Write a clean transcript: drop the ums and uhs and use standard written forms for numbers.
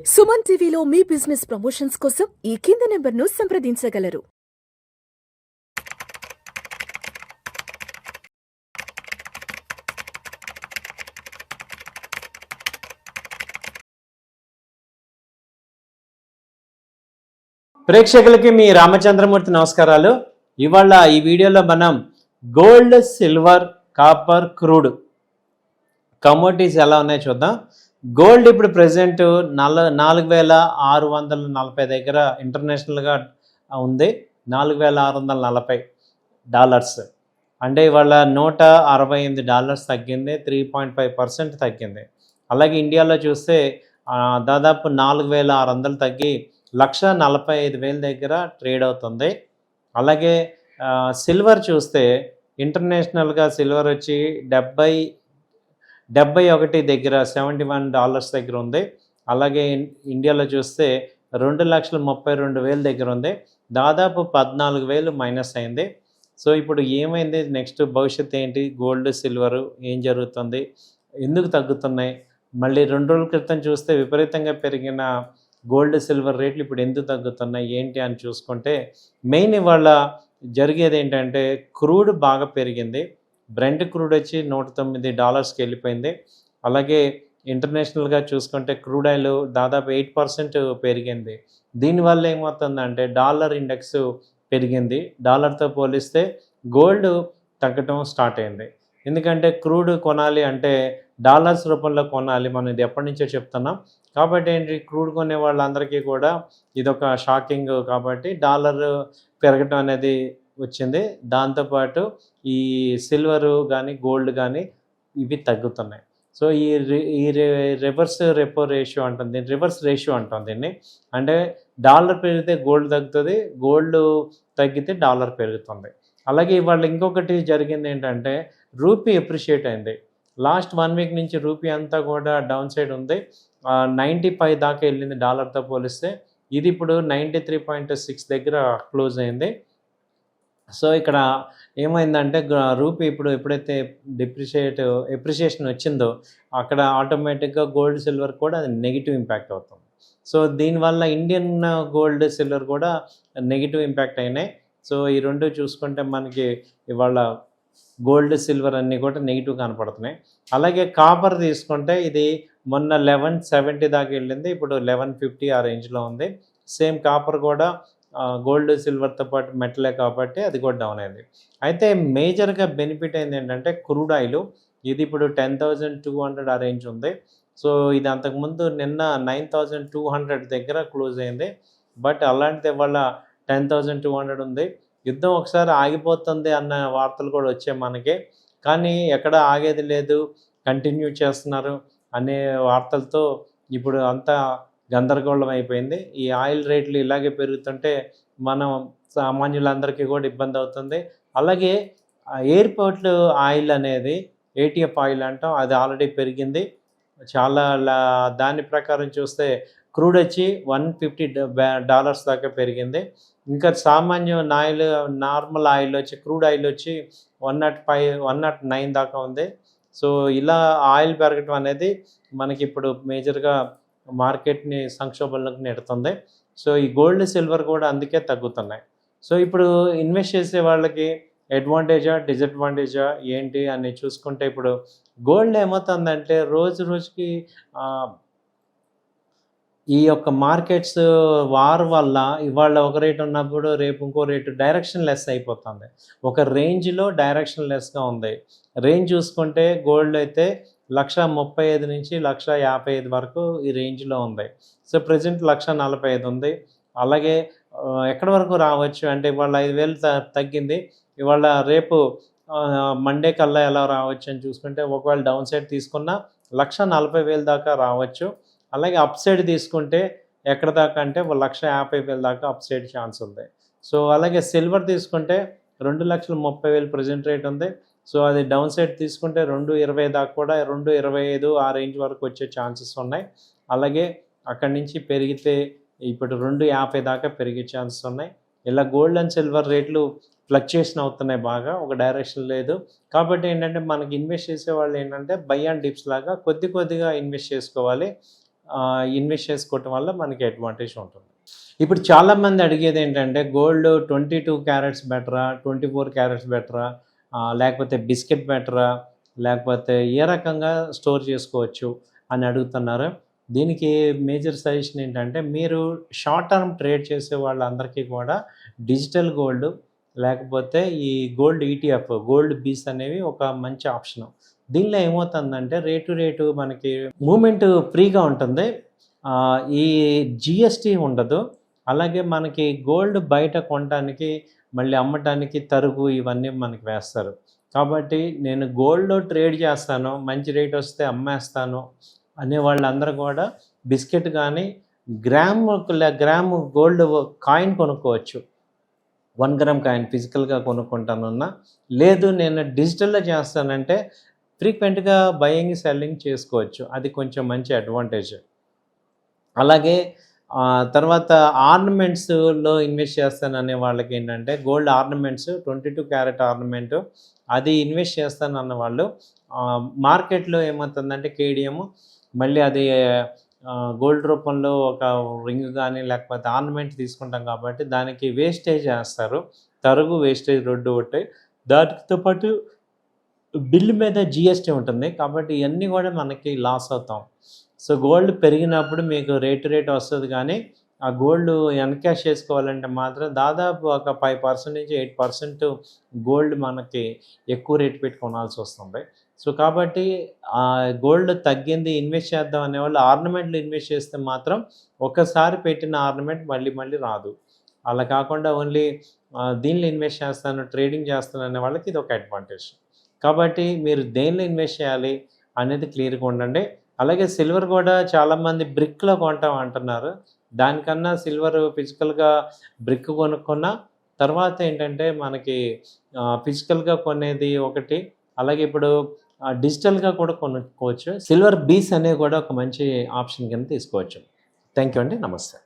సుమన్ టీవీలో మీ business promotions కోసం ఈ కింది నెంబర్ను సంప్రదించగలరు. ప్రేక్షకులకి మీ రామచంద్రమూర్తి నమస్కారాలు. ఇవాళ ఈ వీడియోలో మనం gold, silver, copper, crude commodities ఎలా ఉన్నాయో చూద్దాం. గోల్డ్ ఇప్పుడు ప్రెసెంట్ 4640 దగ్గర ఇంటర్నేషనల్గా ఉంది. $4640 అంటే ఇవాళ $168 తగ్గింది, 3.5% తగ్గింది. అలాగే ఇండియాలో చూస్తే దాదాపు 4600 తగ్గి 1,45,000 దగ్గర ట్రేడ్ అవుతుంది. అలాగే సిల్వర్ చూస్తే ఇంటర్నేషనల్గా సిల్వర్ వచ్చి 71 దగ్గర $71 దగ్గర ఉంది. అలాగే ఇండియాలో చూస్తే 2,32,000 దగ్గర ఉంది. దాదాపు 14,000 మైనస్ అయింది. సో ఇప్పుడు ఏమైంది, నెక్స్ట్ భవిష్యత్తు ఏంటి, గోల్డ్ సిల్వర్ ఏం జరుగుతుంది, ఎందుకు తగ్గుతున్నాయి, మళ్ళీ 2 రోజుల క్రితం చూస్తే విపరీతంగా పెరిగిన గోల్డ్ సిల్వర్ రేట్లు ఇప్పుడు ఎందుకు తగ్గుతున్నాయి ఏంటి అని చూసుకుంటే, మెయిన్ ఇవాళ జరిగేది ఏంటంటే క్రూడ్ బాగా పెరిగింది. బ్రెంట్ క్రూడ్ వచ్చి $109కి వెళ్ళిపోయింది. అలాగే ఇంటర్నేషనల్గా చూసుకుంటే క్రూడ్ ఆయిల్ దాదాపు 8% పెరిగింది. దీనివల్ల ఏమవుతుందంటే డాలర్ ఇండెక్స్ పెరిగింది. డాలర్తో పోలిస్తే గోల్డ్ తగ్గటం స్టార్ట్ అయింది. ఎందుకంటే క్రూడ్ కొనాలి అంటే డాలర్స్ రూపంలో కొనాలి, మనం ఇది ఎప్పటి నుంచో చెప్తున్నాం. కాబట్టి ఏంటి, క్రూడ్ కొనే వాళ్ళందరికీ కూడా ఇదొక షాకింగ్. కాబట్టి డాలర్ పెరగటం అనేది వచ్చింది. దాంతోపాటు ఈ సిల్వరు కానీ గోల్డ్ కానీ ఇవి తగ్గుతున్నాయి. సో ఈ రివర్స్ రెపో రేషియో అంటాం దీన్ని, రివర్స్ రేషియో అంటాం దీన్ని. అంటే డాలర్ పెరిగితే గోల్డ్ తగ్గుతుంది, గోల్డ్ తగ్గితే డాలర్ పెరుగుతుంది. అలాగే ఇవాళ ఇంకొకటి జరిగింది ఏంటంటే రూపీ ఎప్రిషియేట్ అయింది. లాస్ట్ 1 వీక్ నుంచి రూపీ అంతా కూడా డౌన్ సైడ్ ఉంది. 95 దాకా వెళ్ళింది డాలర్తో పోలిస్తే. ఇది ఇప్పుడు 93.6 దగ్గర క్లోజ్ అయింది. సో ఇక్కడ ఏమైందంటే రూపీ ఇప్పుడు ఎప్పుడైతే ఎప్రిషియేషన్ వచ్చిందో అక్కడ ఆటోమేటిక్గా గోల్డ్ సిల్వర్ కూడా అది నెగిటివ్ ఇంపాక్ట్ అవుతుంది. సో దీనివల్ల ఇండియన్ గోల్డ్ సిల్వర్ కూడా నెగిటివ్ ఇంపాక్ట్ అయినాయి. సో ఈ రెండు చూసుకుంటే మనకి ఇవాళ గోల్డ్ సిల్వర్ అన్నీ కూడా నెగిటివ్ కనపడుతున్నాయి. అలాగే కాపర్ తీసుకుంటే ఇది మొన్న 1170 దాకా వెళ్ళింది, ఇప్పుడు 1150 ఆ రేంజ్లో ఉంది. సేమ్ కాపర్ కూడా గోల్డ్ సిల్వర్తో పాటు మెటలే కాబట్టి అది కూడా డౌన్ అయింది. అయితే మేజర్గా బెనిఫిట్ అయింది ఏంటంటే క్రూడ్ ఆయిల్. ఇది ఇప్పుడు 10,200 ఆ రేంజ్ ఉంది. సో ఇది అంతకుముందు నిన్న 9,200 దగ్గర క్లోజ్ అయింది. బట్ అలాంటిది ఇవాళ 10,200 ఉంది. యుద్ధం ఒకసారి ఆగిపోతుంది అన్న వార్తలు కూడా వచ్చాయి మనకి, కానీ ఎక్కడ ఆగేది లేదు, కంటిన్యూ చేస్తున్నారు అనే వార్తలతో ఇప్పుడు అంతా గందరగోళం అయిపోయింది. ఈ ఆయిల్ రేట్లు ఇలాగే పెరుగుతుంటే మనం సామాన్యులందరికీ కూడా ఇబ్బంది అవుతుంది. అలాగే ఎయిర్పోర్ట్ ఆయిల్ అనేది ఏటీఎఫ్ ఆయిల్ అంటాం, అది ఆల్రెడీ పెరిగింది చాలా. దాని ప్రకారం చూస్తే క్రూడ్ వచ్చి $150 దాకా పెరిగింది. ఇంకా సామాన్యం నార్మల్ ఆయిల్ వచ్చి క్రూడ్ ఆయిల్ వచ్చి 105, 109 దాకా ఉంది. సో ఇలా ఆయిల్ పెరగటం అనేది మనకి ఇప్పుడు మేజర్గా మార్కెట్ని సంక్షోభంలోకి నెడుతుంది. సో ఈ గోల్డ్ సిల్వర్ కూడా అందుకే తగ్గుతున్నాయి. సో ఇప్పుడు ఇన్వెస్ట్ చేసే వాళ్ళకి అడ్వాంటేజా డిసడ్వాంటేజా ఏంటి అని చూసుకుంటే, ఇప్పుడు గోల్డ్ ఏమవుతుందంటే రోజు రోజుకి ఈ యొక్క మార్కెట్స్ వార్ వల్ల ఇవాళ ఒక రేటు ఉన్నప్పుడు రేపు ఇంకో రేటు డైరెక్షన్ లెస్ అయిపోతుంది. ఒక రేంజ్లో డైరెక్షన్ లెస్గా ఉంది. రేంజ్ చూసుకుంటే గోల్డ్ అయితే 1,35,000 నుంచి 1,55,000 వరకు ఈ రేంజ్లో ఉంది. సో ప్రజెంట్ 1,45,000 ఉంది. అలాగే ఎక్కడి వరకు రావచ్చు అంటే ఇవాళ 5,000 తగ్గింది. ఇవాళ రేపు మండే కల్లా ఎలా రావచ్చు అని చూసుకుంటే ఒకవేళ డౌన్ సైడ్ తీసుకున్నా 1,40,000 దాకా రావచ్చు. అలాగే అప్ సైడ్ తీసుకుంటే ఎక్కడ దాకా అంటే 1,50,000 దాకా అప్ సైడ్ ఛాన్స్ ఉంది. సో అలాగే సిల్వర్ తీసుకుంటే 2,30,000 ప్రజెంట్ రేట్ ఉంది. సో అది డౌన్ సైడ్ తీసుకుంటే 2,20 దాకా కూడా 2,25 ఆ రేంజ్ వరకు వచ్చే ఛాన్సెస్ ఉన్నాయి. అలాగే అక్కడి నుంచి పెరిగితే ఇప్పుడు 2,50 దాకా పెరిగే ఛాన్సెస్ ఉన్నాయి. ఇలా గోల్డ్ అండ్ సిల్వర్ రేట్లు ఫ్లక్చుయేషన్ అవుతున్నాయి బాగా, ఒక డైరెక్షన్ లేదు. కాబట్టి ఏంటంటే మనకి ఇన్వెస్ట్ చేసే వాళ్ళు ఏంటంటే బై అండ్ డిప్స్ లాగా కొద్దిగా ఇన్వెస్ట్ చేసుకోవాలి. ఇన్వెస్ట్ చేసుకోవటం వల్ల మనకి అడ్వాంటేజ్ ఉంటుంది. ఇప్పుడు చాలామంది అడిగేది ఏంటంటే గోల్డ్ 22 క్యారెట్స్ బెటరా, 24 క్యారెట్స్ బెటరా, లేకపోతే బిస్కెట్ బెటరా, లేకపోతే ఏ రకంగా స్టోర్ చేసుకోవచ్చు అని అడుగుతున్నారు. దీనికి మేజర్ సజెషన్ ఏంటంటే మీరు షార్ట్ టర్మ్ ట్రేడ్ చేసే వాళ్ళందరికీ కూడా డిజిటల్ గోల్డ్ లేకపోతే ఈ గోల్డ్ ఈటీఎఫ్, గోల్డ్ బీస్ అనేవి ఒక మంచి ఆప్షను. దీనిలో ఏమవుతుందంటే రేటు మనకి మూమెంట్ ఫ్రీగా ఉంటుంది. ఈ జిఎస్టీ ఉండదు. అలాగే మనకి గోల్డ్ బయట కొనడానికి మళ్ళీ అమ్మటానికి తరుగు ఇవన్నీ మనకి వేస్తారు. కాబట్టి నేను గోల్డ్లో ట్రేడ్ చేస్తాను, మంచి రేట్ వస్తే అమ్మేస్తాను అనే వాళ్ళందరూ కూడా బిస్కెట్ కానీ గ్రాము గోల్డ్ కాయిన్ కొనుక్కోవచ్చు. 1 గ్రామ్ కాయిన్ ఫిజికల్గా కొనుక్కుంటానన్నా, లేదు నేను డిజిటల్లో చేస్తానంటే ఫ్రీక్వెంట్గా బయింగ్ సెల్లింగ్ చేసుకోవచ్చు. అది కొంచెం మంచి అడ్వాంటేజ్. అలాగే తర్వాత ఆర్నమెంట్స్లో ఇన్వెస్ట్ చేస్తాననే వాళ్ళకి ఏంటంటే గోల్డ్ ఆర్నమెంట్స్ 22 క్యారెట్ ఆర్నమెంట్ అది ఇన్వెస్ట్ చేస్తానన్న వాళ్ళు మార్కెట్లో ఏమవుతుందంటే కేడిఎం మళ్ళీ అది గోల్డ్ రూపంలో ఒక రింగ్ కానీ లేకపోతే ఆర్నమెంట్ తీసుకుంటాం కాబట్టి దానికి వేస్టేజ్ వేస్తారు. తరుగు వేస్టేజ్ 2 ఉంటాయి. దాటితో పాటు బిల్లు మీద జిఎస్టీ ఉంటుంది. కాబట్టి ఇవన్నీ కూడా మనకి లాస్ అవుతాం. సో గోల్డ్ పెరిగినప్పుడు మీకు రేట్ వస్తుంది, కానీ ఆ గోల్డ్ ఎన్కాష్ చేసుకోవాలంటే మాత్రం దాదాపు ఒక 5% నుంచి 8% గోల్డ్ మనకి ఎక్కువ రేటు పెట్టి కొనాల్సి వస్తుంది. సో కాబట్టి గోల్డ్ తగ్గింది ఇన్వెస్ట్ చేద్దాం అనేవాళ్ళు ఆర్నమెంట్లు ఇన్వెస్ట్ చేస్తే మాత్రం ఒకసారి పెట్టిన ఆర్నమెంట్ మళ్ళీ రాదు. అలా కాకుండా ఓన్లీ దీనిలో ఇన్వెస్ట్ చేస్తాను, ట్రేడింగ్ చేస్తాను అనే వాళ్ళకి ఇది ఒక అడ్వాంటేజ్. కాబట్టి మీరు దేనిలో ఇన్వెస్ట్ చేయాలి అనేది క్లియర్గా ఉండండి. అలాగే సిల్వర్ కూడా చాలామంది బ్రిక్లో కొంటాం అంటున్నారు. దానికన్నా సిల్వర్ ఫిజికల్గా బ్రిక్ కొనుక్కున్న తర్వాత ఏంటంటే మనకి ఫిజికల్గా కొనేది ఒకటి, అలాగే ఇప్పుడు డిజిటల్గా కూడా కొనుక్కోవచ్చు. సిల్వర్ బీస్ అనేవి కూడా ఒక మంచి ఆప్షన్ కింద తీసుకోవచ్చు. థ్యాంక్ యూ అండి. నమస్తే.